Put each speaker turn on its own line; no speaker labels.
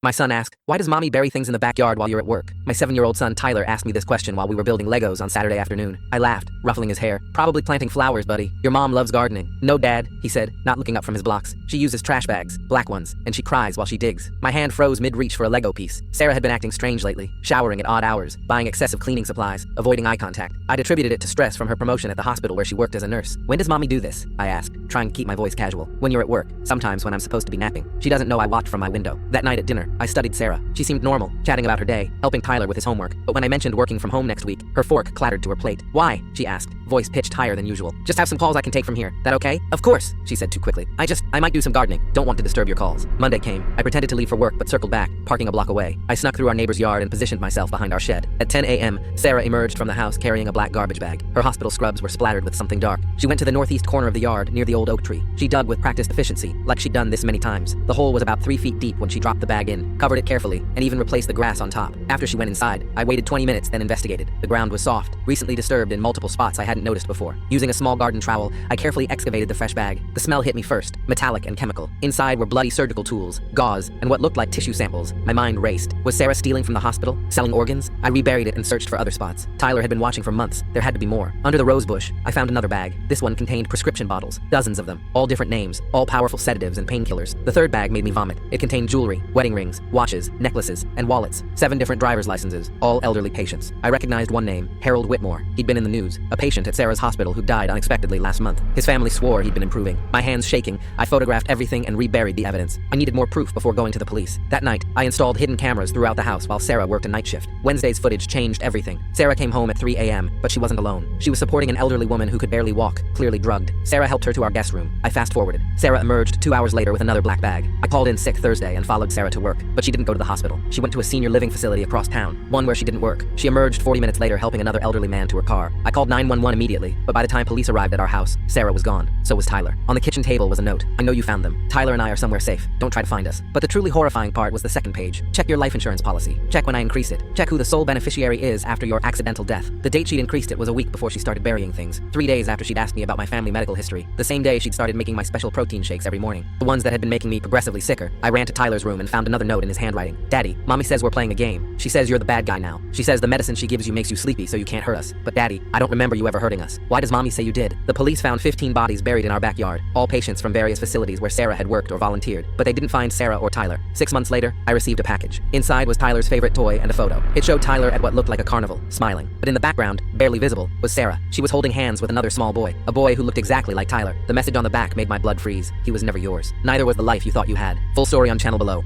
My son asked, "Why does mommy bury things in the backyard while you're at work?" My 7-year-old son Tyler asked me this question while we were building Legos on Saturday afternoon. I laughed, ruffling his hair. "Probably planting flowers, buddy. Your mom loves gardening." "No, Dad," he said, not looking up from his blocks. "She uses trash bags, black ones, and she cries while she digs." My hand froze mid-reach for a Lego piece. Sarah had been acting strange lately, showering at odd hours, buying excessive cleaning supplies, avoiding eye contact. I'd attributed it to stress from her promotion at the hospital where she worked as a nurse. "When does mommy do this?" I asked, trying to keep my voice casual. "When you're at work. Sometimes when I'm supposed to be napping. She doesn't know I watched from my window." That night at dinner, I studied Sarah. She seemed normal, chatting about her day, helping Tyler with his homework. But when I mentioned working from home next week, her fork clattered to her plate. "Why?" she asked, voice pitched higher than usual. "Just have some calls I can take from here. That okay?" "Of course," she said too quickly. I might do some gardening. Don't want to disturb your calls." Monday came. I pretended to leave for work but circled back, parking a block away. I snuck through our neighbor's yard and positioned myself behind our shed. At 10 a.m., Sarah emerged from the house carrying a black garbage bag. Her hospital scrubs were splattered with something dark. She went to the northeast corner of the yard near the old oak tree. She dug with practiced efficiency, like she'd done this many times. The hole was about 3 feet deep when she dropped the bag in, covered it carefully, and even replaced the grass on top. After she went inside, I waited 20 minutes, then investigated. The ground was soft, recently disturbed in multiple spots I hadn't noticed before. Using a small garden trowel, I carefully excavated the fresh bag. The smell hit me first, metallic and chemical. Inside were bloody surgical tools, gauze, and what looked like tissue samples. My mind raced. Was Sarah stealing from the hospital? Selling organs? I reburied it and searched for other spots. Tyler had been watching for months. There had to be more. Under the rose bush, I found another bag. This one contained prescription bottles, dozens of them, all different names, all powerful sedatives and painkillers. The third bag made me vomit. It contained jewelry, wedding rings, watches, necklaces, and wallets. 7 different driver's licenses, all elderly patients. I recognized one name, Harold Whitmore. He'd been in the news, a patient at Sarah's hospital who died unexpectedly last month. His family swore he'd been improving. My hands shaking, I photographed everything and reburied the evidence. I needed more proof before going to the police. That night, I installed hidden cameras throughout the house while Sarah worked a night shift. Wednesday's footage changed everything. Sarah came home at 3 a.m., but she wasn't alone. She was supporting an elderly woman who could barely walk, clearly drugged. Sarah helped her to our guest room. I fast-forwarded. Sarah emerged 2 hours later with another black bag. I called in sick Thursday and followed Sarah to work, but she didn't go to the hospital. She went to a senior living facility across town, one where she didn't work. She emerged 40 minutes later helping another elderly man to her car. I called 911 immediately, but by the time police arrived at our house, Sarah was gone. So was Tyler. On the kitchen table was a note. "I know you found them. Tyler and I are somewhere safe. Don't try to find us." But the truly horrifying part was the second page. "Check your life insurance policy. Check when I increase it. Check who the sole beneficiary is after your accidental death." The date she'd increased it was a week before she started burying things. 3 days after she'd asked me about my family medical history. The same day she'd started making my special protein shakes every morning. The ones that had been making me progressively sicker. I ran to Tyler's room and found another note in his handwriting. "Daddy, Mommy says we're playing a game. She says you're the bad guy now. She says the medicine she gives you makes you sleepy so you can't hurt us. But Daddy, I don't remember you ever hurting us. Why does Mommy say you did?" The police found 15 bodies buried in our backyard, all patients from various facilities where Sarah had worked or volunteered, but they didn't find Sarah or Tyler. 6 months later, I received a package. Inside was Tyler's favorite toy and a photo. It showed Tyler at what looked like a carnival, smiling. But in the background, barely visible, was Sarah. She was holding hands with another small boy, a boy who looked exactly like Tyler. The message on the back made my blood freeze. He was never yours. Neither was the life you thought you had. Full story on channel below.